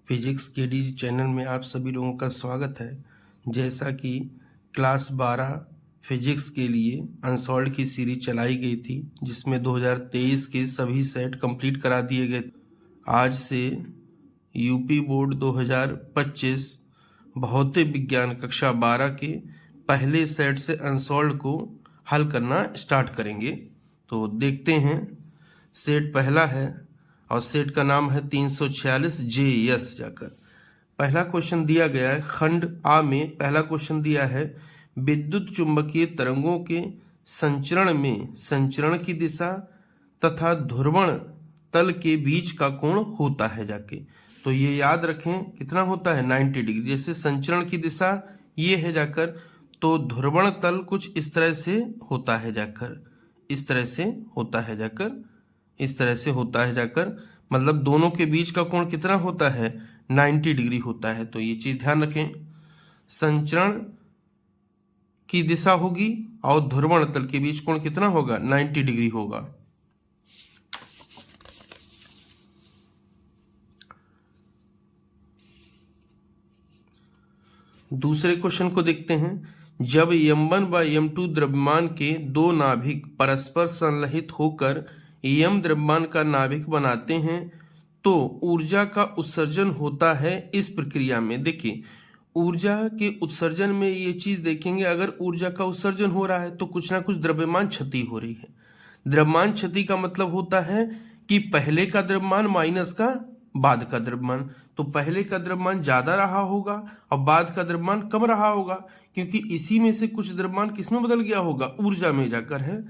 Physics KD channel में आप सभी लोगों का स्वागत है। जैसा कि क्लास 12 फिजिक्स के लिए अनसॉल्व्ड की सीरीज चलाई गई थी, जिसमें 2023 के सभी सेट कंप्लीट करा दिए गए। आज से यूपी बोर्ड 2025 भौतिक विज्ञान कक्षा 12 के पहले सेट से अनसॉल्व्ड को हल करना स्टार्ट करेंगे। तो देखते हैं। सेट पहला है और सेट का नाम है 346 JS। जाकर पहला क्वेश्चन दिया गया है खंड आ में। पहला क्वेश्चन दिया है विद्युत चुंबकीय तरंगों के संचरण में संचरण की दिशा तथा ध्रुवण तल के बीच का कोण होता है। जाके तो ये याद रखें कितना होता है 90 डिग्री। जैसे संचरण की दिशा ये है जाकर, तो ध्रुवण तल कुछ इस तरह से होता है जाकर, इस तरह से होता है जाकर, इस तरह से होता है जाकर, मतलब दोनों के बीच का कोण कितना होता है 90 डिग्री होता है। तो ये चीज ध्यान रखें, संचरण की दिशा होगी और ध्रुवण तल के बीच कोण कितना होगा 90 डिग्री होगा। दूसरे क्वेश्चन को देखते हैं। जब m1 व m2 द्रव्यमान के दो नाभिक परस्पर संलहित होकर m द्रव्यमान का नाभिक बनाते हैं तो ऊर्जा का उत्सर्जन होता है इस प्रक्रिया में। देखिए, ऊर्जा के उत्सर्जन में ये चीज देखेंगे, अगर ऊर्जा का उत्सर्जन हो रहा है तो कुछ ना कुछ द्रव्यमान क्षति हो रही है। द्रव्यमान क्षति का मतलब होता है कि पहले का द्रव्यमान माइनस का बाद का द्रव्यमान। तो पहले का द्रव्यमान ज्यादा रहा होगा और बाद का द्रव्यमान कम रहा होगा, क्योंकि इसी में से कुछ द्रव्यमान किसमें बदल गया होगा, ऊर्जा में जाकर है।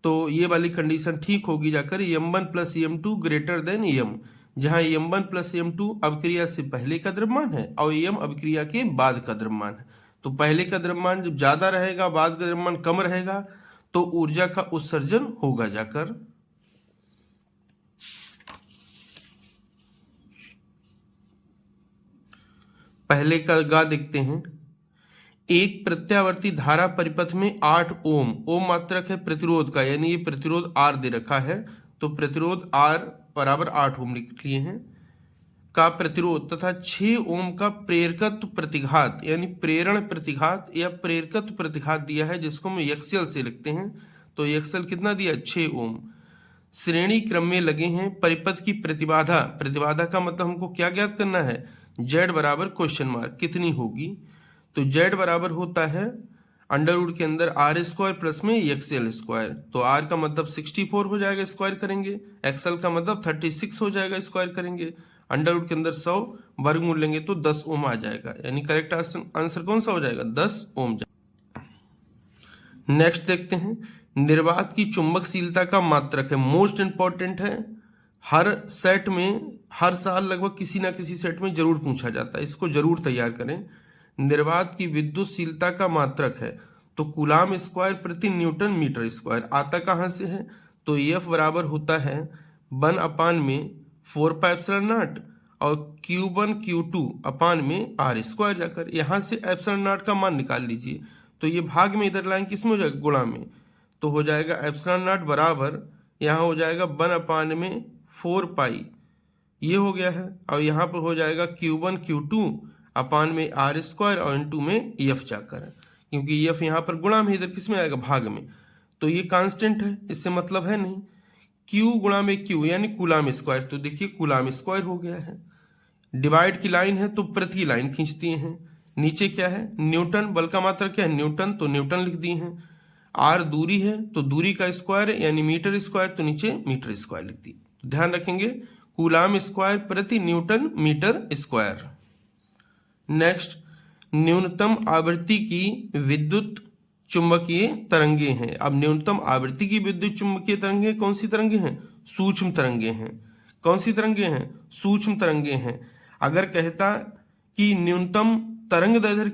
तो ये वाली कंडीशन ठीक होगी जाकर m1 plus m2 greater than m, जहां m1 प्लस m2 अभिक्रिया से पहले का द्रव्यमान है और m अभिक्रिया के बाद का द्रव्यमान है। तो पहले का द्रव्यमान जब ज्यादा रहेगा, बाद का द्रव्यमान कम रहेगा, तो ऊर्जा का उत्सर्जन होगा जाकर। पहले का गा देखते हैं। एक प्रत्यावर्ती धारा परिपथ में 8 ओम, ओम मात्रक है प्रतिरोध का, यानी ये प्रतिरोध R दे रखा है, तो प्रतिरोध R बराबर 8 ओम लिख लिए हैं का प्रतिरोध तथा 6 ओम का प्रेरकत्व प्रतिघात, यानी प्रेरण प्रतिघात या प्रेरकत्व प्रतिघात दिया है, जिसको हम एक्सएल से लिखते हैं। तो एक्सएल कितना दिया 6 ओम। श्रेणी क्रम में लगे हैं। परिपथ की प्रतिबाधा, प्रतिबाधा का मतलब हमको क्या ज्ञात करना है, Z बराबर क्वेश्चन मार्क कितनी होगी। तो Z बराबर होता है अंडर रूट के अंदर R स्क्वायर प्लस में XL स्क्वायर। तो R का मतलब 64 हो जाएगा, स्क्वायर करेंगे। XL का मतलब 36 हो जाएगा, स्क्वायर करेंगे। अंडर रूट के अंदर 100 वर्गमूल लेंगे तो 10 ओम आ जाएगा, यानी करेक्ट आंसर कौन सा हो जाएगा 10 ओम। नेक्स्ट देखते हैं। निर्वात की चुंबकशीलता का मात्रक है, मोस्ट इंपॉर्टेंट है। हर सेट में, हर साल लगभग किसी ना किसी सेट में जरूर पूछा जाता है, इसको जरूर तैयार करें। निर्वात की विद्युतशीलता का मात्रक है तो कूलाम स्क्वायर प्रति न्यूटन मीटर स्क्वायर। आता कहां से है, तो F बराबर होता है 1 अपान में 4 पाई एप्सिलॉन नॉट और Q1 Q2 अपान में R स्क्वायर। जाकर यहां से एप्सिलॉन नॉट का मान निकाल लीजिए, तो ये भाग में इधर लाइन किस में हो जाएगा, गुणा में। तो हो जाएगा एप्सिलॉन नॉट बराबर यहाँ हो जाएगा 1 अपान में 4 पाई, ये हो गया है, और यहाँ पर हो जाएगा Q1 Q2 अपान में R स्क्वायर और इनटू में F जाकर, क्योंकि F यहाँ पर गुणा में, इधर किस में आएगा भाग में। तो ये कांस्टेंट है, इससे मतलब है नहीं। Q गुणा में Q यानी कूलाम स्क्वायर, तो देखिए कूलाम स्क्वायर हो गया है। डिवाइड की लाइन है तो प्रति लाइन खींचती हैं। नीचे क्या है, न्यूटन, बल का मात्रक क्या है न्यूटन, तो न्यूटन लिख दिए हैं। R दूरी है तो दूरी का स्क्वायर यानी मीटर स्क्वायर, तो नीचे मीटर स्क्वायर लिख दी। तो ध्यान रखेंगे कूलाम स्क्वायर प्रति न्यूटन मीटर स्क्वायर। नेक्स्ट, न्यूनतम आवृत्ति की विद्युत चुंबकीय तरंगे हैं। अब न्यूनतम आवृत्ति की विद्युत चुंबकीय तरंगे कौन सी तरंगे हैं, सूक्ष्म तरंगे हैं। कौन सी तरंगे हैं, सूक्ष्म तरंगे हैं। अगर कहता कि न्यूनतम तरंग दैर्घ्य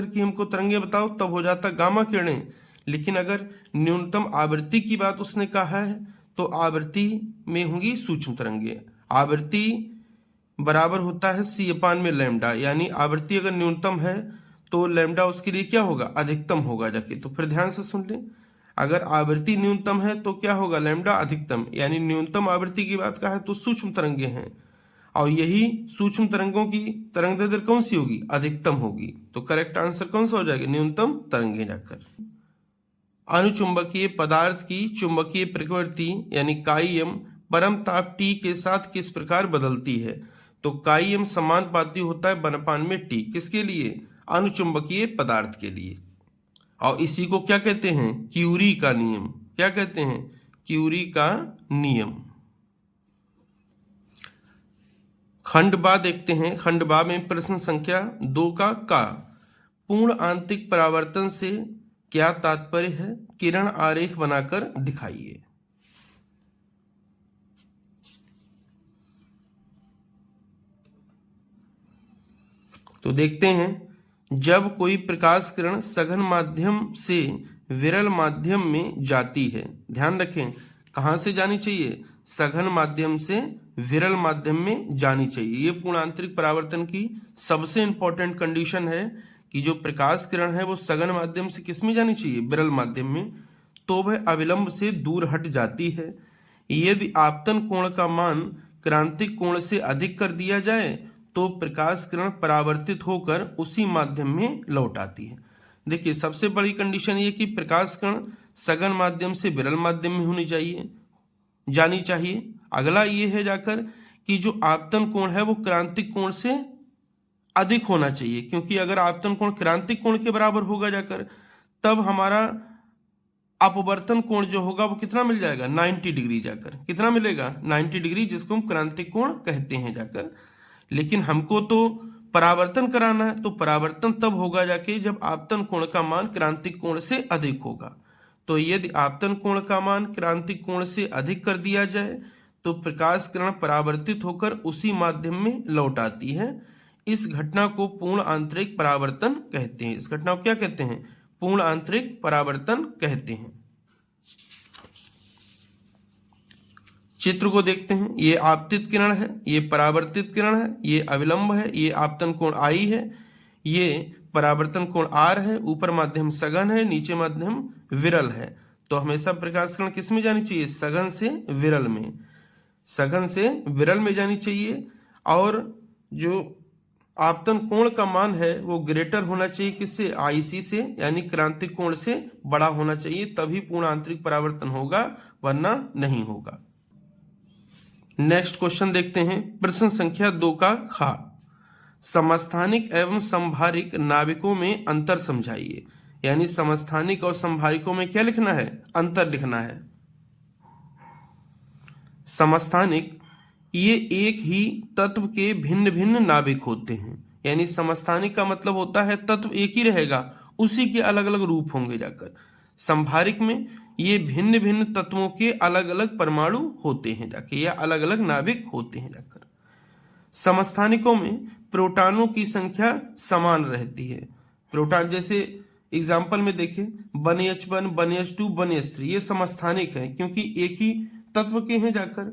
की हमको तरंगे बताओ, तब हो जाता गामा किरणें। लेकिन अगर न्यूनतम आवृत्ति की बात उसने कहा है तो आवृत्ति में होंगी सूक्ष्म तरंगे। आवृत्ति बराबर होता है C अपान में लैम्डा, यानी आवृत्ति अगर न्यूनतम है तो लैम्डा उसके लिए क्या होगा, अधिकतम होगा जाके। तो फिर ध्यान से सुन लें, अगर आवृत्ति न्यूनतम है तो क्या होगा, लैम्डा अधिकतम, यानी न्यूनतम आवृत्ति की बात का है तो सूक्ष्म तरंगे हैं। और यही सूक्ष्म तरंगों की तरंग दैर्ध्य कौन सी होगी, अधिकतम होगी। तो करेक्ट आंसर कौन सा हो जाएगा, न्यूनतम तरंगे जाकर। अनुचुंबकीय पदार्थ की चुंबकीय प्रकृति यानी काइयम परम ताप T के साथ किस प्रकार बदलती है। तो काइयम समानुपाती होता है बनपान में T, किसके लिए, अनुचुंबकीय पदार्थ के लिए। और इसी को क्या कहते हैं, क्यूरी का नियम। क्या कहते हैं, क्यूरी का नियम। खंड बा देखते हैं। खंड बा में प्रश्न संख्या 2 का पूर्ण आंतरिक परावर्तन से क्या तात्पर्य है, किरण आरेख बनाकर दिखाइए। तो देखते हैं, जब कोई प्रकाश किरण सघन माध्यम से विरल माध्यम में जाती है, ध्यान रखें कहां से जानी चाहिए, सघन माध्यम से विरल माध्यम में जानी चाहिए। ये पूर्ण आंतरिक परावर्तन की सबसे इंपॉर्टेंट कंडीशन है कि जो प्रकाश किरण है वो सघन माध्यम से किस में जानी चाहिए, विरल माध्यम में, तो वह अविलंब से दूर हट जाती है। यदि आपतन कोण का मान क्रांतिक कोण से अधिक कर दिया जाए तो प्रकाश किरण परावर्तित होकर उसी माध्यम में लौट आती है। देखिए सबसे बड़ी कंडीशन ये कि प्रकाश किरण सघन माध्यम से विरल माध्यम में होनी चाहिए, जानी चाहिए। अगला ये है जाकर कि जो आपतन कोण है वो क्रांतिक कोण से अधिक होना चाहिए, क्योंकि अगर आपतन कोण क्रांतिक कोण के बराबर होगा जाकर तब हमारा अपवर्तन कोण जो होगा वो कितना मिल जाएगा, 90 डिग्री जाकर। कितना मिलेगा, 90 डिग्री, जिसको हम क्रांतिक कोण कहते हैं जाकर। लेकिन हमको तो परावर्तन कराना है, तो परावर्तन तब होगा जाके जब आपतन कोण का मान क्रांतिक कोण से अधिक होगा। तो यदि आपतन कोण का मान क्रांतिक कोण से अधिक कर दिया जाए तो प्रकाश किरण परावर्तित होकर उसी माध्यम में लौट आती है। इस घटना को पूर्ण आंतरिक परावर्तन कहते हैं। इस घटना को क्या कहते हैं, पूर्ण आंतरिक परावर्तन कहते हैं। चित्र को देखते हैं, ये आपतित किरण है, ये परावर्तित किरण है, ये अविलंब है, ये आपतन कोण I है, ये परावर्तन कोण R है, ऊपर माध्यम सघन है, नीचे माध्यम विरल है। तो हमेशा प्रकाश किरण किस में जानी चाहिए, सघन से विरल में, सघन से विरल में जानी चाहिए। और जो आपतन कोण का मान है वो ग्रेटर होना चाहिए किससे, IC से, यानी क्रांतिक कोण से बड़ा होना चाहिए, तभी पूर्ण आंतरिक परावर्तन होगा, वरना नहीं होगा। नेक्स्ट क्वेश्चन देखते हैं, प्रश्न संख्या 2 का समस्थानिक एवं संभारिक नाविकों में अंतर समझाइए। यानी समस्थानिक और संभारिकों में क्या लिखना है, अंतर लिखना है। समस्थानिक ये एक ही तत्व के भिन्न भिन्न नाविक होते हैं। यानी समस्थानिक का मतलब होता है तत्व एक ही रहेगा, उसी के अलग अलग रूप होंगे जाकर। संभारिक में ये भिन्न भिन्न तत्वों के अलग अलग परमाणु होते हैं जाके, या अलग अलग नाभिक होते हैं जाकर। समस्थानिकों में प्रोटॉनों की संख्या समान रहती है। प्रोटॉन जैसे एग्जाम्पल में देखें, 1s1 1s2 1s3, ये समस्थानिक है क्योंकि एक ही तत्व के हैं जाकर।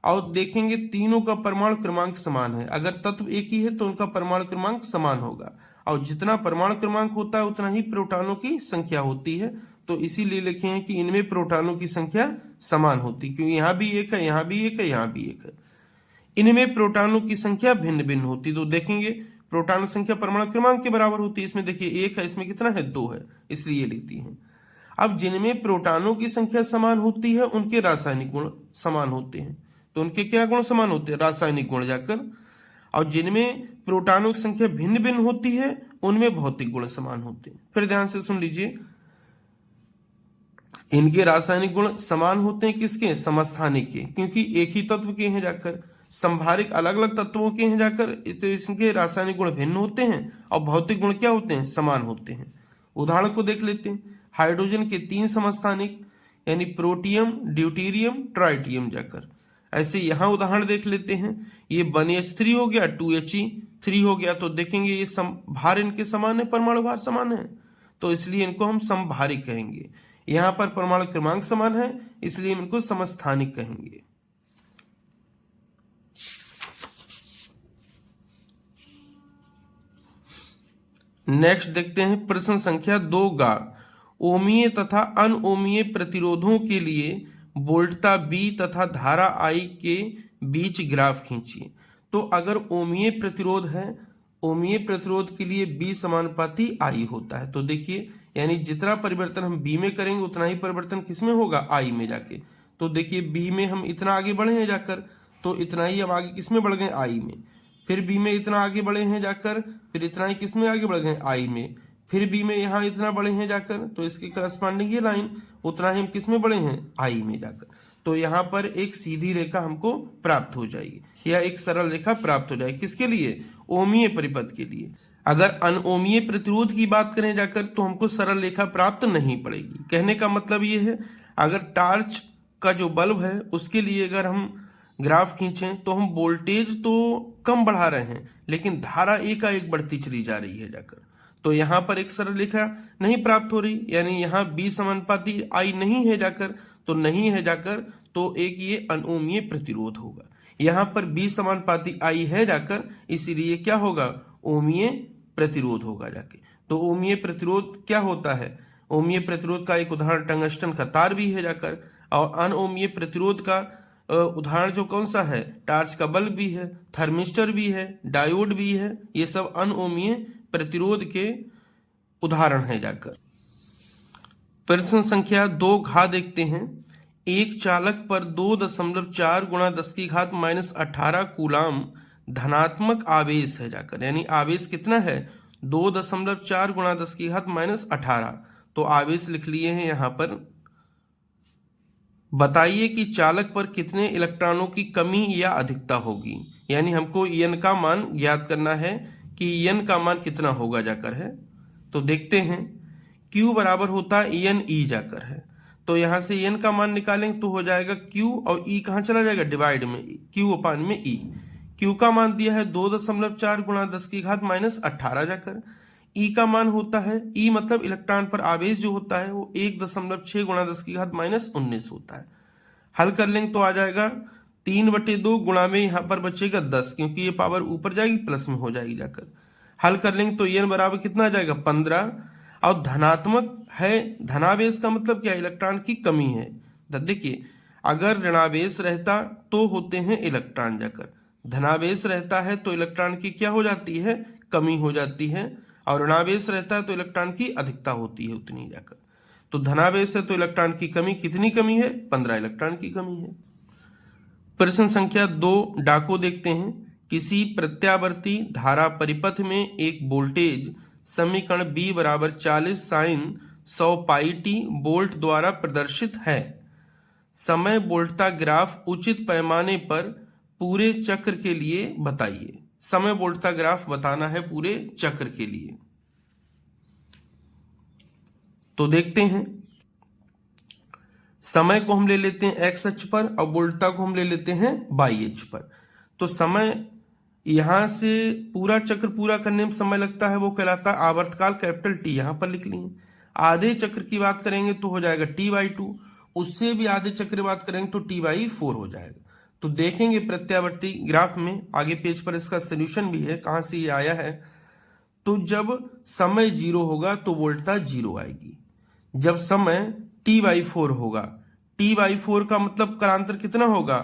और देखेंगे तीनों का परमाणु क्रमांक समान है। अगर तत्व एक ही है तो उनका परमाणु क्रमांक समान होगा, और जितना परमाणु क्रमांक होता है उतना ही प्रोटॉनों की संख्या होती है। तो इसीलिए लिखे हैं कि इनमें प्रोटॉनों की संख्या समान होती, क्योंकि यहाँ भी एक है, यहाँ भी एक है, यहाँ भी एक है। इनमें प्रोटॉनों की संख्या भिन्न भिन्न होती। तो देखेंगे प्रोटॉन संख्या परमाणु क्रमांक के बराबर होती है। इसमें देखिए 1 है, इसमें कितना है, 2 है, इसलिए लिखती हैं। अब जिनमें प्रोटॉनों की संख्या समान होती है उनके रासायनिक गुण समान होते हैं। तो उनके क्या गुण समान होते हैं, रासायनिक गुण जाकर। और जिनमें प्रोटॉनों की संख्या भिन्न भिन्न होती है उनमें भौतिक गुण समान होते हैं। फिर ध्यान से सुन लीजिए, इनके रासायनिक गुण समान होते हैं किसके, समस्थानिक के, क्योंकि एक ही तत्व के हैं जाकर। संभारिक अलग अलग तत्वों के हैं जाकर, इसके रासायनिक गुण भिन्न होते हैं और भौतिक गुण क्या होते हैं, समान होते हैं। उदाहरण को देख लेते हैं, हाइड्रोजन के 3 समस्थानिक यानी प्रोटियम, ड्यूटीरियम, ट्राइटियम जाकर। ऐसे यहाँ उदाहरण देख लेते हैं, ये 1s3 हो गया, 2he3 हो गया। तो देखेंगे ये भार इनके समान है, परमाणु भार समान है, तो इसलिए इनको हम संभारिक कहेंगे। यहाँ पर परमाणु क्रमांक समान है, इसलिए इनको समस्थानिक कहेंगे। नेक्स्ट देखते हैं प्रश्न संख्या 2 गा, ओमीय तथा अनओमीय प्रतिरोधों के लिए वोल्टता B तथा धारा I के बीच ग्राफ खींचिए। तो अगर ओमीय प्रतिरोध है, ओमीय प्रतिरोध के लिए B समानुपाती I होता है। तो देखिए यानी जितना परिवर्तन हम B में करेंगे उतना ही परिवर्तन किसमें होगा, I में जाके। तो देखिए B में हम इतना आगे बढ़े हैं जाकर, तो इतना ही हम आगे किसमें बढ़ गए, I में। फिर B में इतना आगे बढ़े हैं जाकर, फिर इतना ही किसमें आगे बढ़ गए, I में। फिर B में यहाँ इतना बढ़े हैं जाकर, तो इसके करस्पॉन्डिंग ये लाइन उतना ही हम किसमें बढ़े हैं, I में जाकर। तो यहाँ पर एक सीधी रेखा हमको प्राप्त हो जाएगी, या एक सरल रेखा प्राप्त हो जाएगी। किसके लिए, ओमीय परिपथ के लिए। अगर अनओमीय प्रतिरोध की बात करें जाकर तो हमको सरल रेखा प्राप्त नहीं पड़ेगी। कहने का मतलब ये है, अगर टार्च का जो बल्ब है उसके लिए अगर हम ग्राफ खींचें तो हम वोल्टेज तो कम बढ़ा रहे हैं लेकिन धारा एकाएक बढ़ती चली जा रही है जाकर। तो यहाँ पर एक सरल रेखा नहीं प्राप्त हो रही, यानी यहाँ B समानुपाती I नहीं है जाकर, तो नहीं है जाकर, तो एक ये अनओमीय प्रतिरोध होगा। यहाँ पर B समानुपाती I है जाकर, इसीलिए क्या होगा, ओमीय प्रतिरोध होगा जाके। तो ओमीय प्रतिरोध क्या होता है, ओमीय प्रतिरोध का एक उदाहरण टंगस्टन का तार भी है जाकर, और अनओमीय प्रतिरोध का उदाहरण जो कौन सा है, टार्च का बल्ब भी है, थर्मिस्टर भी है, डायोड भी है। ये सब अनओमीय प्रतिरोध के उदाहरण है जाकर। प्रश्न संख्या 2 घ देखते हैं। एक चालक पर 2.4 गुणा 10 की घात -18 कूलाम धनात्मक आवेश है जाकर, यानी आवेश कितना है, 2.4 गुणा 10 की घात -18। तो आवेश लिख लिए हैं यहाँ पर। बताइए कि चालक पर कितने इलेक्ट्रॉनों की कमी या अधिकता होगी, यानी हमको En का मान ज्ञात करना है कि En का मान कितना होगा जाकर है। तो देखते हैं, Q बराबर होता है En E जाकर है। तो यहाँ से En का मान निकालेंगे तो हो जाएगा Q, और E कहाँ चला जाएगा, डिवाइड में, Q अपान में E। Q का मान दिया है 2.4 गुणा 10 की घात -18 जाकर। E का मान होता है, E मतलब इलेक्ट्रॉन पर आवेश जो होता है वो 1.6 गुणा 10 की घात -19 होता है। हल कर लेंगे तो आ जाएगा 3/2 गुणा में यहाँ पर बचेगा 10, क्योंकि ये पावर ऊपर जाएगी प्लस में हो जाएगी जाकर। हल कर लेंगे तो n बराबर कितना आ जाएगा, 15। और धनात्मक है, धनावेश का मतलब क्या, इलेक्ट्रॉन की कमी है। देखिए अगर ऋणावेश रहता तो होते हैं इलेक्ट्रॉन जाकर, धनावेश रहता है तो इलेक्ट्रॉन की क्या हो जाती है, कमी हो जाती है, और ऋणावेश रहता है तो इलेक्ट्रॉन की अधिकता होती है उतनी जाकर। तो धनावेश है तो इलेक्ट्रॉन की कमी, कितनी कमी है, 15 इलेक्ट्रॉन की कमी है। प्रश्न संख्या 2 डाको देखते हैं। किसी प्रत्यावर्ती धारा परिपथ में एक वोल्टेज समीकरण B बराबर 40 साइन 100 पाई टी वोल्ट द्वारा प्रदर्शित है। समय वोल्टता ग्राफ उचित पैमाने पर पूरे चक्र के लिए बताइए। समय वोल्टता ग्राफ बताना है पूरे चक्र के लिए। तो देखते हैं, समय को हम ले लेते हैं x अक्ष पर और वोल्टता को हम ले लेते हैं y अक्ष पर। तो समय यहां से पूरा चक्र पूरा करने में समय लगता है वो कहलाता है आवर्तकाल, कैपिटल T यहां पर लिख लिए। आधे चक्र की बात करेंगे तो हो जाएगा T/2, उससे भी आधे चक्र की बात करेंगे तो T/4 हो जाएगा। तो देखेंगे प्रत्यावर्ती ग्राफ में, आगे पेज पर इसका सोल्यूशन भी है, कहां से ये आया है। तो जब समय 0 होगा तो वोल्टता 0 आएगी। जब समय T/4 होगा, T/4 का मतलब कालांतर कितना होगा,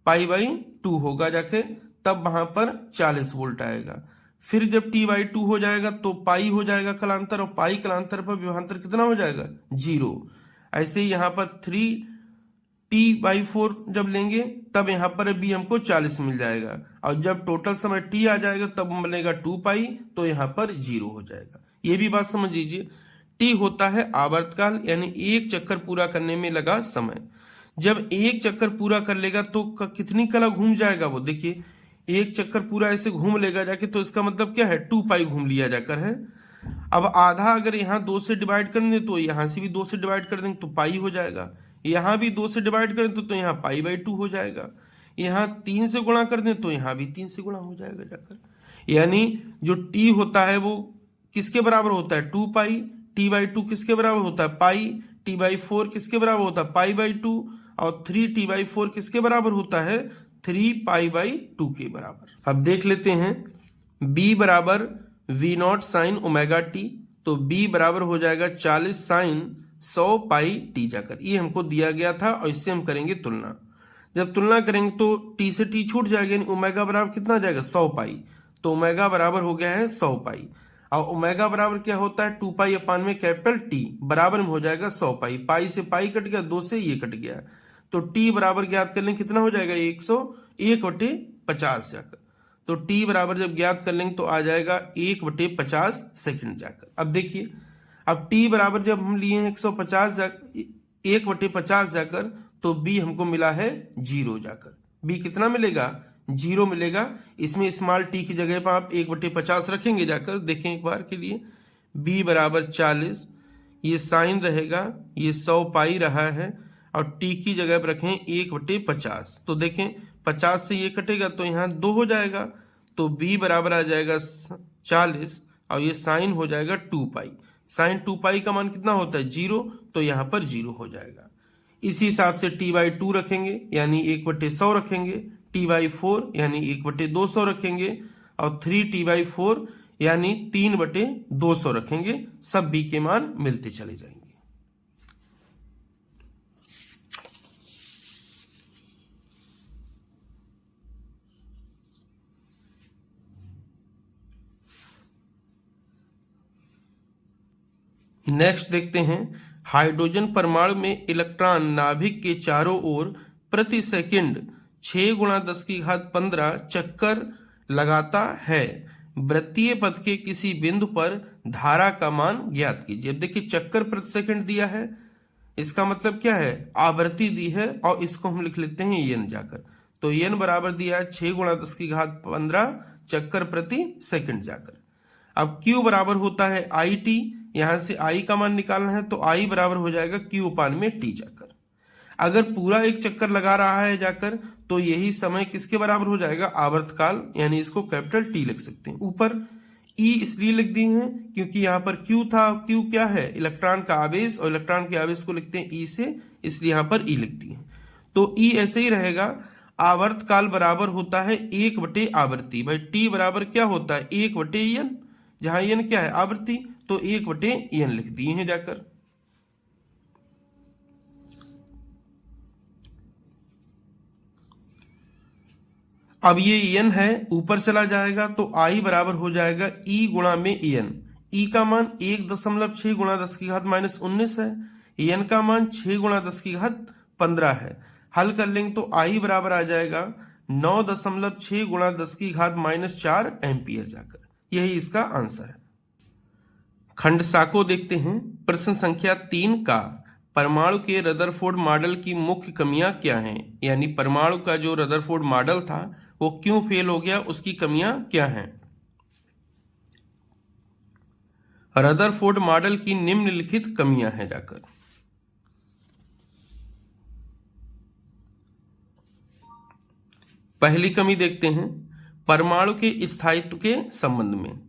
π/2 होगा जाके, तब वहां पर 40 वोल्ट आएगा। फिर जब T/2 हो जाएगा तो पाई हो जाएगा कालांतर, और पाई कालांतर पर विभवांतर कितना हो जाएगा, 0। ऐसे ही यहाँ पर 3T/4 जब लेंगे तब यहाँ पर भी हमको 40 मिल जाएगा, और जब टोटल समय T आ जाएगा तब बनेगा 2 पाई, तो यहाँ पर 0 हो जाएगा। ये भी बात समझ लीजिए। T होता है आवर्तकाल, यानी एक चक्कर पूरा करने में लगा समय। जब एक चक्कर पूरा कर लेगा तो कितनी कला घूम जाएगा वो, देखिए एक चक्कर पूरा ऐसे घूम लेगा जाके, तो इसका मतलब क्या है, 2 पाई घूम लिया जाकर है। अब आधा अगर यहाँ 2 से डिवाइड कर दें तो यहाँ से भी 2 से डिवाइड कर देंगे तो पाई हो जाएगा। यहाँ भी 2 से डिवाइड करें तो यहाँ π/2 हो जाएगा। यहाँ 3 से गुणा कर दें तो यहाँ भी 3 से गुणा हो जाएगा जाकर। यानी जो T होता है वो किसके बराबर होता है, 2 पाई। T/2 किसके बराबर होता है, पाई। T/4 किसके बराबर होता है, π/2। और 3T/4 किसके बराबर होता है, 3π/2 के बराबर। अब देख लेते हैं, B बराबर V0 साइन ओमेगा टी, तो B बराबर हो जाएगा 40 साइन 100 पाई टी जाकर। ये हमको दिया गया था और इससे हम करेंगे तुलना। जब तुलना करेंगे तो टी से टी छूट जाएगा, यानी ओमेगा बराबर कितना आ जाएगा 100 पाई। तो ओमेगा बराबर हो गया है 100 पाई। और ओमेगा बराबर क्या होता है 2 पाई अपान में कैपिटल टी बराबर में हो जाएगा 100 पाई। पाई से पाई कट गया, 2 से ये कट गया, तो टी बराबर ज्ञात कर लेंगे कितना हो जाएगा 101/50 जाकर। तो टी बराबर जब ज्ञात कर लेंगे तो आ जाएगा 1/50 सेकंड जाकर। अब देखिए, अब टी बराबर जब हम लिए हैं 1/50 जाकर, तो बी हमको मिला है 0 जाकर। बी कितना मिलेगा 0 मिलेगा। इसमें स्मॉल टी की जगह पर आप 1/50 रखेंगे जाकर, देखें एक बार के लिए। बी बराबर 40, ये साइन रहेगा, ये 100 पाई रहा है, और टी की जगह पर रखें 1/50। तो देखें 50 से ये कटेगा तो यहाँ 2 हो जाएगा, तो बी बराबर आ जाएगा 40, और ये साइन हो जाएगा 2 पाई। साइन 2 पाई का मान कितना होता है 0, तो यहाँ पर 0 हो जाएगा। इसी हिसाब से t/2 रखेंगे, यानी 1/100 रखेंगे, t/4 यानी 1/200 रखेंगे, और 3t/4 यानी 3/200 रखेंगे। सब b के मान मिलते चले जाएंगे। नेक्स्ट देखते हैं, हाइड्रोजन परमाणु में इलेक्ट्रॉन नाभिक के चारों ओर प्रति सेकंड 6 × 10⁻15 चक्कर लगाता है। वृत्तीय पथ के किसी बिंदु पर धारा का मान ज्ञात कीजिए। अब देखिए चक्कर प्रति सेकंड दिया है, इसका मतलब क्या है आवृत्ति दी है, और इसको हम लिख लेते हैं n जाकर। तो n बराबर दिया है 6 × 10⁻15 चक्कर प्रति सेकंड जाकर। अब q बराबर होता है IT, यहां से I का मान निकालना है, तो I बराबर हो जाएगा Q/T जाकर। अगर पूरा एक चक्कर लगा रहा है जाकर, तो यही समय किसके बराबर हो जाएगा आवर्तकाल, यानी इसको कैपिटल T लिख सकते हैं। ऊपर E इसलिए लिख दी है क्योंकि यहाँ पर Q था। Q क्या है इलेक्ट्रॉन का आवेश, और इलेक्ट्रॉन के आवेश को लिखते हैं E से, इसलिए यहाँ पर E लिख दी है। तो E ऐसे ही रहेगा। आवर्तकाल बराबर होता है 1/आवृत्ति। भाई T बराबर क्या होता है 1/n, जहां n क्या है आवृत्ति, तो 1/n लिख दिए हैं जाकर। अब ये n है ऊपर चला जाएगा, तो I बराबर हो जाएगा E × n। E का मान 1.6 × 10⁻19 है, n का मान 6 × 10⁻15 है। हल कर लेंगे तो I बराबर आ जाएगा 9.6 × 10⁻4 एम्पियर जाकर। यही इसका आंसर है। खंड सा को देखते हैं। प्रश्न संख्या 3 का परमाणु के रदरफोर्ड मॉडल की मुख्य कमियां क्या हैं, यानी परमाणु का जो रदरफोर्ड मॉडल था वो क्यों फेल हो गया, उसकी कमियां क्या हैं। रदरफोर्ड मॉडल की निम्नलिखित कमियां हैं जाकर। पहली कमी देखते हैं, परमाणु के स्थायित्व के संबंध में।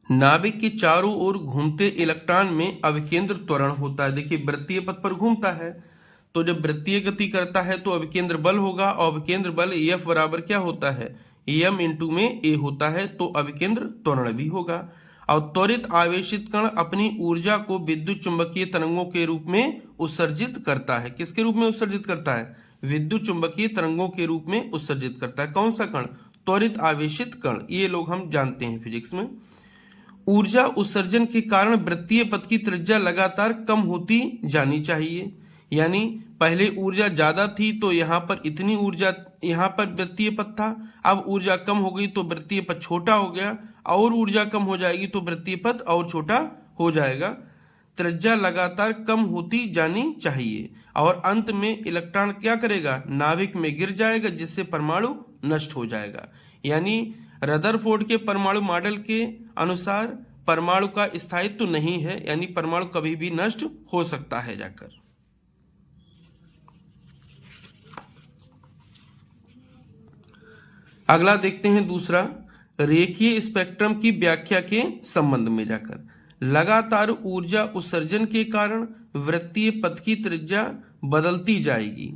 नाभिक के चारों ओर घूमते इलेक्ट्रॉन में अभिकेंद्र त्वरण होता है। देखिए वृत्तीय पथ पर घूमता है, तो जब वृत्तीय गति करता है तो अभिकेंद्र बल होगा, और अभिकेंद्र बल F बराबर क्या होता है m × में a होता है, तो अभिकेंद्र त्वरण भी होगा। और त्वरित आवेशित कण अपनी ऊर्जा को विद्युत चुंबकीय तरंगों के रूप में उत्सर्जित करता है। किसके रूप में उत्सर्जित करता है विद्युत चुंबकीय तरंगों के रूप में उत्सर्जित करता है। कौन सा कण त्वरित आवेशित कण, ये लोग हम जानते हैं फिजिक्स में। ऊर्जा उत्सर्जन के कारण वृत्तीय पथ की त्रिज्या लगातार कम होती जानी चाहिए, यानी पहले ऊर्जा ज्यादा थी तो यहाँ पर इतनी ऊर्जा, यहाँ पर वृत्तीय पथ था, अब ऊर्जा कम हो गई तो वृत्तीय पथ छोटा हो गया, और ऊर्जा कम हो जाएगी तो वृत्तीय पथ और छोटा हो जाएगा। त्रिज्या लगातार कम होती जानी चाहिए, और अंत में इलेक्ट्रॉन क्या करेगा नाभिक में गिर जाएगा, जिससे परमाणु नष्ट हो जाएगा। यानी रदरफोर्ड के परमाणु मॉडल के अनुसार परमाणु का स्थायित्व नहीं है, यानी परमाणु कभी भी नष्ट हो सकता है जाकर। अगला देखते हैं दूसरा, रेखीय स्पेक्ट्रम की व्याख्या के संबंध में जाकर। लगातार ऊर्जा उत्सर्जन के कारण वृत्तीय पथ की त्रिज्या बदलती जाएगी।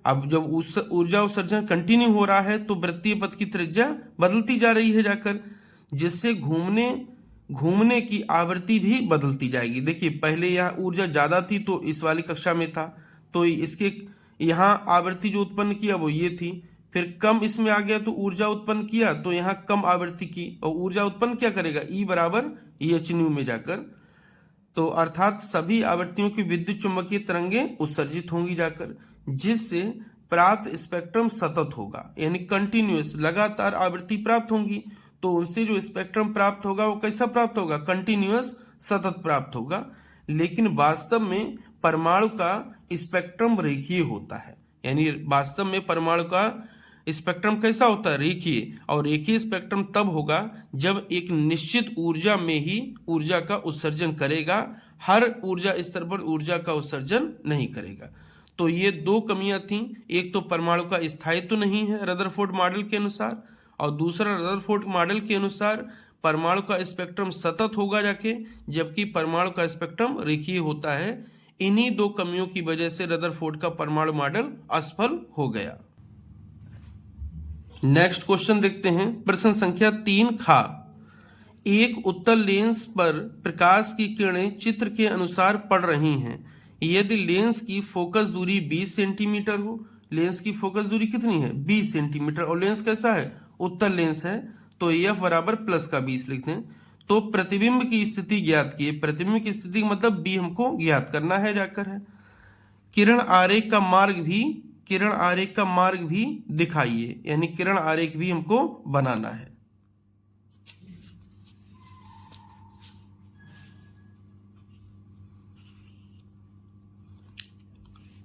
अब जब ऊर्जा उत्सर्जन कंटिन्यू हो रहा है तो वृत्तीय पथ की त्रिज्या बदलती जा रही है जाकर, जिससे घूमने की आवृत्ति भी बदलती जाएगी। देखिए पहले यहाँ ऊर्जा ज्यादा थी तो इस वाली कक्षा में था, तो इसके यहाँ आवृत्ति जो उत्पन्न किया वो ये थी, फिर कम इसमें आ गया तो ऊर्जा उत्पन्न किया, तो यहाँ कम आवृत्ति की और ऊर्जा उत्पन्न क्या करेगा, ई बराबर एच न्यू में जाकर। तो अर्थात सभी आवृत्तियों की विद्युत चुंबकीय तरंगें उत्सर्जित होंगी जाकर, जिससे प्राप्त स्पेक्ट्रम सतत होगा, यानी कंटिन्यूअस लगातार आवृत्ति प्राप्त होंगी। तो उनसे जो स्पेक्ट्रम प्राप्त होगा वो कैसा प्राप्त होगा, कंटिन्यूअस सतत प्राप्त होगा। लेकिन वास्तव में परमाणु का स्पेक्ट्रम रेखीय होता है, यानी वास्तव में परमाणु का स्पेक्ट्रम कैसा होता है, रेखीय। और रेखीय स्पेक्ट्रम तब होगा जब एक निश्चित ऊर्जा में ही ऊर्जा का उत्सर्जन करेगा, हर ऊर्जा स्तर पर ऊर्जा का उत्सर्जन नहीं करेगा। तो ये दो कमियां थीं, एक तो परमाणु का स्थायित्व नहीं है रदरफोर्ड मॉडल के अनुसार, और दूसरा रदरफोर्ड मॉडल के अनुसार परमाणु का स्पेक्ट्रम सतत होगा जाके, जबकि परमाणु का स्पेक्ट्रम रेखीय होता है। इन्हीं दो कमियों की वजह से रदरफोर्ड का परमाणु मॉडल असफल हो गया। नेक्स्ट क्वेश्चन देखते हैं, प्रश्न संख्या 3 खा। एक उत्तल लेंस पर प्रकाश की किरणें चित्र के अनुसार पड़ रही हैं। यदि लेंस की फोकस दूरी 20 सेंटीमीटर हो, लेंस की फोकस दूरी कितनी है, 20 सेंटीमीटर, और लेंस कैसा है, उत्तल लेंस है, तो एफ बराबर प्लस का 20 लिखते हैं। तो प्रतिबिंब की स्थिति ज्ञात की, प्रतिबिंब की स्थिति मतलब बी हमको ज्ञात करना है जाकर है। किरण आरेख का मार्ग भी दिखाइए, यानी किरण आरेख भी हमको बनाना है।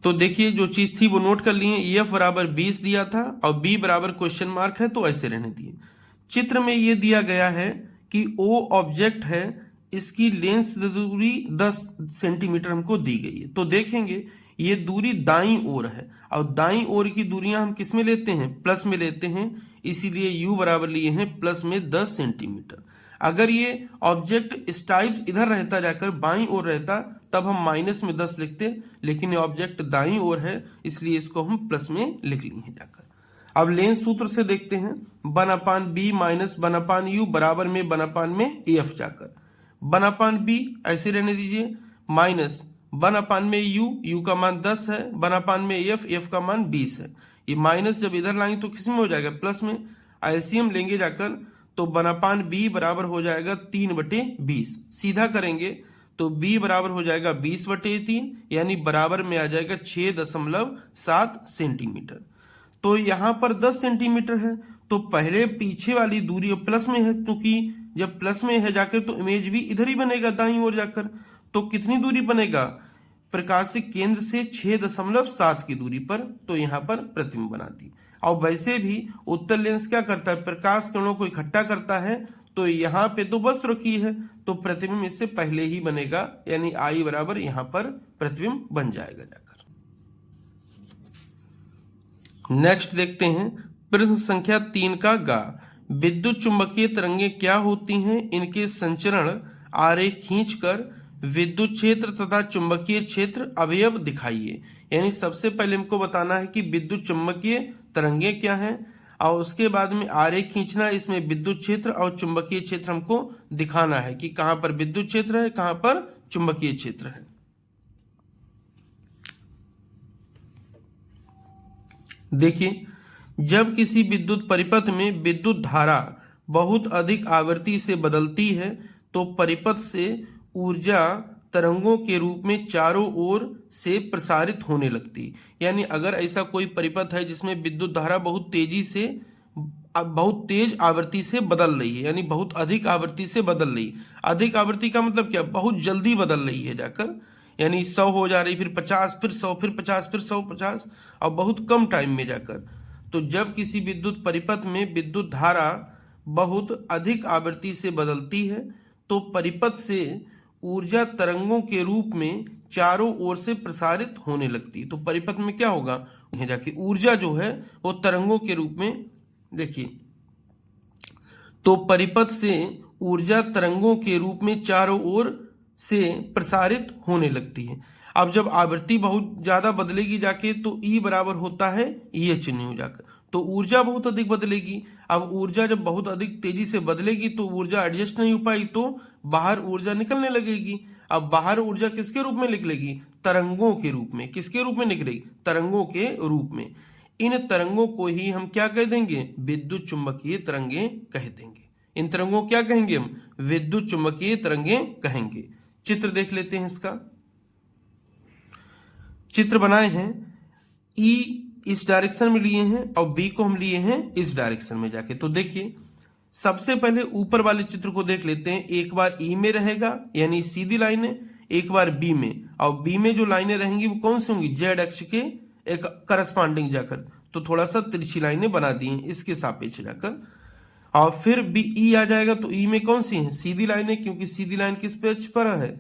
तो देखिए जो चीज थी वो नोट कर लिए, एफ बराबर 20 दिया था और बी बराबर क्वेश्चन मार्क है, तो ऐसे रहने दिए। चित्र में ये दिया गया है कि ओ ऑब्जेक्ट है, इसकी लेंस दूरी 10 सेंटीमीटर हमको दी गई है। तो देखेंगे ये दूरी दाईं ओर है, और दाईं ओर की दूरियां हम किस में लेते हैं, प्लस में लेते हैं, इसीलिए यू बराबर लिए हैं प्लस में 10 सेंटीमीटर। अगर ये ऑब्जेक्ट इस टाइप इधर रहता जाकर बाईं ओर रहता तब हम माइनस में 10 लिखते, लेकिन ये ऑब्जेक्ट दाईं ओर है इसलिए इसको हम प्लस में लिख लिए हैं जाकर। अब लेंस सूत्र से देखते हैं, 1/b माइनस 1/u बराबर में 1/में एफ जाकर, 1/b ऐसे रहने दीजिए, माइनस 1/में u का मान 10 है, 1/में एफ का मान 20 है। ये माइनस जब इधर लाएंगे तो किस में हो जाएगा, प्लस में। एलसीएम लेंगे जाकर तो 1/b बराबर हो जाएगा 3/20, सीधा करेंगे तो b बराबर हो जाएगा 20/3, यानी बराबर में आ जाएगा 6.7 सेंटीमीटर। तो यहाँ पर 10 सेंटीमीटर है, तो पहले पीछे वाली दूरी प्लस में है, क्योंकि जब प्लस में है जाकर तो इमेज भी इधर ही बनेगा दाईं ओर जाकर। तो कितनी दूरी बनेगा, प्रकाशिक केंद्र से 6.7 की दूरी पर, तो यहाँ पर प्रतिबिंब बना दी। और वैसे भी उत्तल लेंस क्या करता है, प्रकाश किरणों को इकट्ठा करता है, तो यहाँ पे तो बस रुकी है, तो प्रतिबिंब इससे पहले ही बनेगा, यानी आई बराबर यहाँ पर प्रतिबिंब बन जाएगा जाकर। नेक्स्ट देखते हैं, प्रश्न संख्या 3 का गा। विद्युत चुंबकीय तरंगें क्या होती हैं, इनके संचरण आरेख खींचकर विद्युत क्षेत्र तथा चुंबकीय क्षेत्र अवयव दिखाइए। यानी सबसे पहले हमको बताना है कि विद्युत चुंबकीय तरंगें क्या हैं, और उसके बाद में आरेख खींचना, इसमें विद्युत क्षेत्र और चुंबकीय क्षेत्र हमको दिखाना है कि कहां पर विद्युत क्षेत्र है, कहां पर चुंबकीय क्षेत्र है। देखिए, जब किसी विद्युत परिपथ में विद्युत धारा बहुत अधिक आवृत्ति से बदलती है तो परिपथ से ऊर्जा तरंगों के रूप में चारों ओर से प्रसारित होने लगती। यानी अगर ऐसा कोई परिपथ है जिसमें विद्युत धारा बहुत तेज आवृत्ति से बदल रही है, यानी बहुत अधिक आवृत्ति से बदल रही, अधिक आवृत्ति का मतलब क्या, बहुत जल्दी बदल रही है जाकर, यानी 100 हो जा रही, फिर 50, फिर 100, फिर 50, फिर 100, 50, और बहुत कम टाइम में जाकर। तो जब किसी विद्युत परिपथ में विद्युत धारा बहुत अधिक आवृत्ति से बदलती है तो परिपथ से ऊर्जा तरंगों के रूप में चारों ओर से प्रसारित होने लगती। तो परिपथ में क्या होगा, जाके ऊर्जा जो है वो तरंगों के रूप में, देखिए, तो परिपथ से ऊर्जा तरंगों के रूप में चारों ओर से प्रसारित होने लगती है। अब जब आवृत्ति बहुत ज्यादा बदलेगी जाके तो ई बराबर होता है एच न्यू जाकर, तो ऊर्जा बहुत अधिक बदलेगी। अब ऊर्जा जब बहुत अधिक तेजी से बदलेगी तो ऊर्जा एडजस्ट नहीं हो पाई, तो बाहर ऊर्जा निकलने लगेगी। अब बाहर ऊर्जा किसके रूप में निकलेगी? तरंगों के रूप में। किसके रूप में निकलेगी? तरंगों के रूप में। इन तरंगों को ही हम क्या कह देंगे? विद्युत चुंबकीय तरंगे कह देंगे। इन तरंगों क्या कहेंगे हम? विद्युत चुंबकीय तरंगे कहेंगे। चित्र देख लेते हैं इसका। चित्र बनाए हैं, ई इस डायरेक्शन में लिए हैं और बी को हम लिए हैं इस डायरेक्शन में जाके। तो देखिए सबसे पहले ऊपर वाले चित्र को देख लेते हैं। एक बार ई में रहेगा यानी सीधी लाइनें, एक बार बी में, और बी में जो लाइनें रहेंगी वो कौन सी होंगी? जेड अक्ष के एक करस्पॉन्डिंग जाकर, तो थोड़ा सा तिरछी लाइनें बना दी हैं इसके सापेक्ष जाकर। और फिर बी ई आ जाएगा तो ई में कौन सी है? सीधी लाइनें, क्योंकि सीधी लाइन किस पे अक्ष पर है?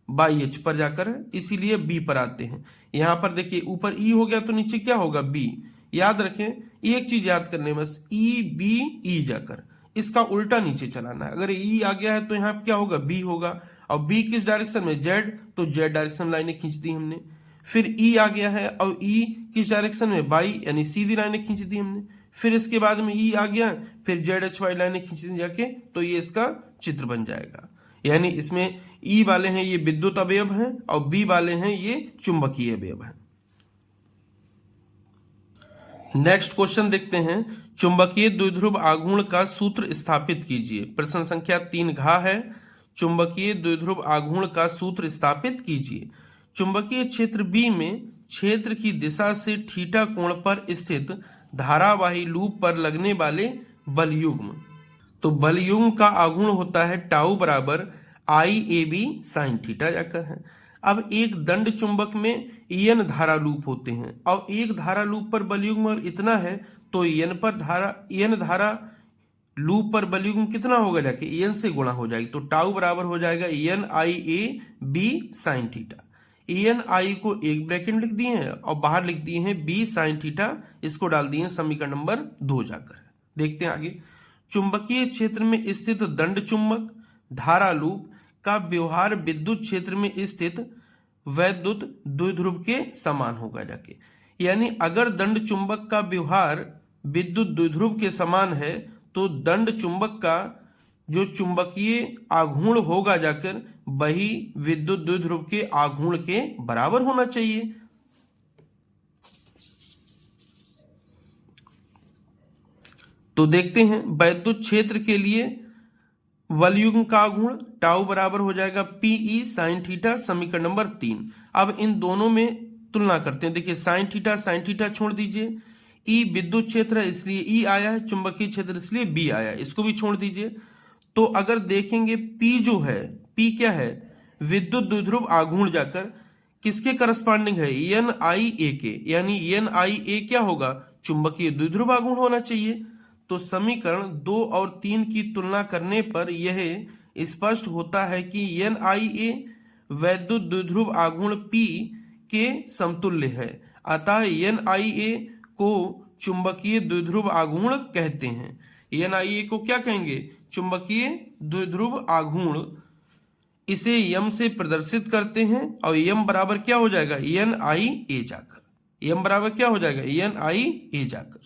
बाई अक्ष पर जाकर है, इसीलिए बी पर आते हैं। यहां पर देखिए ऊपर ई हो गया तो नीचे क्या होगा? बी। याद रखें, एक चीज याद करने बस, ई बी ई जाकर इसका उल्टा नीचे चलाना है। अगर ई आ गया है तो यहाँ क्या होगा? बी होगा। और बी किस डायरेक्शन में? जेड, तो जेड डायरेक्शन लाइनें खींच दी हमने। फिर ई आ गया है और ई किस डायरेक्शन में? बाई, यानी सीधी लाइनें खींच दी हमने। फिर इसके बाद में ई आ गया, फिर जेड एच वाई लाइनें खींच दी जाके, तो ये इसका चित्र बन जाएगा। यानी इसमें ई वाले हैं ये विद्युत अवयव हैं और बी वाले हैं ये चुंबकीय अवयव हैं। नेक्स्ट क्वेश्चन देखते हैं। चुंबकीय द्विध्रुव आघूर्ण का सूत्र स्थापित कीजिए। प्रश्न संख्या 3 घ है, चुंबकीय द्विध्रुव आघूर्ण का सूत्र स्थापित कीजिए। चुंबकीय क्षेत्र बी में क्षेत्र की दिशा से थीटा कोण पर स्थित धारावाही लूप पर लगने वाले बलयुग्म, तो बलयुग्म का आघूर्ण होता है टाउ बराबर आई ए बी साइन थीटा जाकर है। अब एक दंड चुंबक में एन धारा लूप होते हैं और एक धारा लूप पर बलयुग्म इतना है, तो एन धारा लूप पर बलयुग्म कितना होगा? जाके एन से गुणा हो जाएगी, तो टाउ बराबर हो जाएगा N I A B sine theta. N I को एक ब्रैकेट लिख दिए हैं और बाहर लिख दिए हैं बी साइन थीटा, इसको डाल दिए हैं समीकरण नंबर 2 जाकर। देखते हैं आगे। चुंबकीय क्षेत्र में स्थित दंड चुंबक धारा लूप का व्यवहार विद्युत क्षेत्र में स्थित वैद्युत द्विध्रुव के समान होगा जाके। यानी अगर दंड चुंबक का व्यवहार विद्युत द्विध्रुव के समान है तो दंड चुंबक का जो चुंबकीय आघूर्ण होगा जाकर वही विद्युत द्विध्रुव के आघूर्ण के बराबर होना चाहिए। तो देखते हैं वैद्युत क्षेत्र के लिए वलयुग्म का आघूर्ण टाउ बराबर हो जाएगा पीई साइन थीटा, समीकरण नंबर 3। अब इन दोनों में तुलना करते हैं। देखिए साइन थीटा छोड़ दीजिए, ई विद्युत क्षेत्र है इसलिए ई आया है, चुंबकीय क्षेत्र इसलिए बी आया, इसको भी छोड़ दीजिए। तो अगर देखेंगे पी जो है, पी क्या है? विद्युत द्विध्रुव आघूर्ण जाकर किसके करस्पॉन्डिंग है? एन आई ए के, यानी एन आई ए क्या होगा? चुंबकीय द्विध्रुव आघूर्ण होना चाहिए। तो समीकरण 2 और 3 की तुलना करने पर यह स्पष्ट होता है कि एन आई ए वैद्युत द्विध्रुव आघूर्ण P के समतुल्य है, अतः एन आई ए को चुंबकीय द्विध्रुव आघूर्ण कहते हैं। एन आई ए को क्या कहेंगे? चुंबकीय द्विध्रुव आघूर्ण। इसे यम से प्रदर्शित करते हैं और यम बराबर क्या हो जाएगा? एन आई ए जाकर। यम बराबर क्या हो जाएगा? एन आई ए जाकर।